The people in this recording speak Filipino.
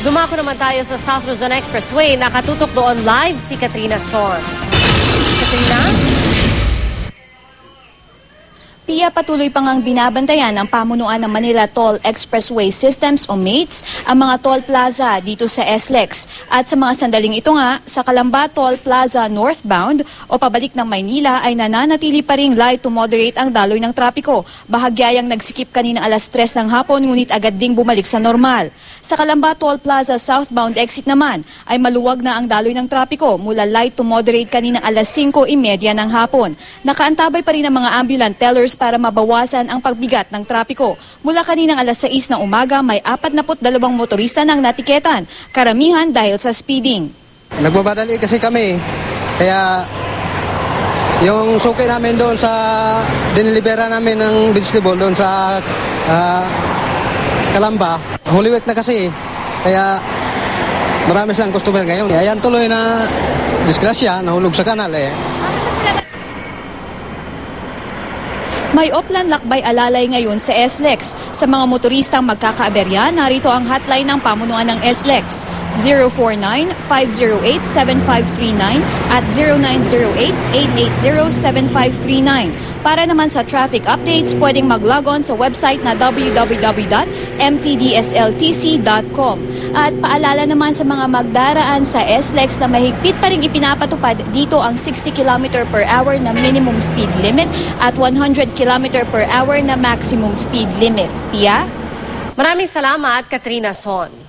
Dumako naman tayo sa South Luzon Expressway. Nakatutok doon live si Katrina Son. Katrina? Pia, patuloy pang ang binabantayan ng pamunuan ng Manila Toll Expressway Systems o MATES ang mga toll plaza dito sa SLEX. At sa mga sandaling ito nga, sa Calamba Toll Plaza northbound o pabalik ng Maynila ay nananatili pa ring light to moderate ang daloy ng trapiko. Bahagyayang nagsikip kanina alas 3 ng hapon ngunit agad ding bumalik sa normal. Sa Calamba Toll Plaza southbound exit naman ay maluwag na ang daloy ng trapiko mula light to moderate kanina alas 5:30 ng hapon. Nakaantabay pa rin ang mga ambulant tellers para mabawasan ang pagbigat ng trapiko. Mula kaninang alas 6 ng umaga, may 42 motorista ng natiketan, karamihan dahil sa speeding. Nagbabadali kasi kami, kaya yung suki namin doon sa dinilibera namin ng vegetable doon sa Calamba, Holy Week na kasi, kaya marami silang customer ngayon. Ayan tuloy na disgrasya, nahulog sa kanal eh. May Oplan Lakbay Alalay ngayon sa SLEX. Sa mga motoristang magkakaaberya, narito ang hotline ng pamunuan ng SLEX. 049-508-7539 at 0908-880-7539. Para naman sa traffic updates, pwedeng mag-log on sa website na www.mtdsltc.com. At paalala naman sa mga magdaraan sa SLEX na mahigpit pa rin ipinapatupad dito ang 60 km per hour na minimum speed limit at 100 km per hour na maximum speed limit. Pia? Maraming salamat, Katrina Son.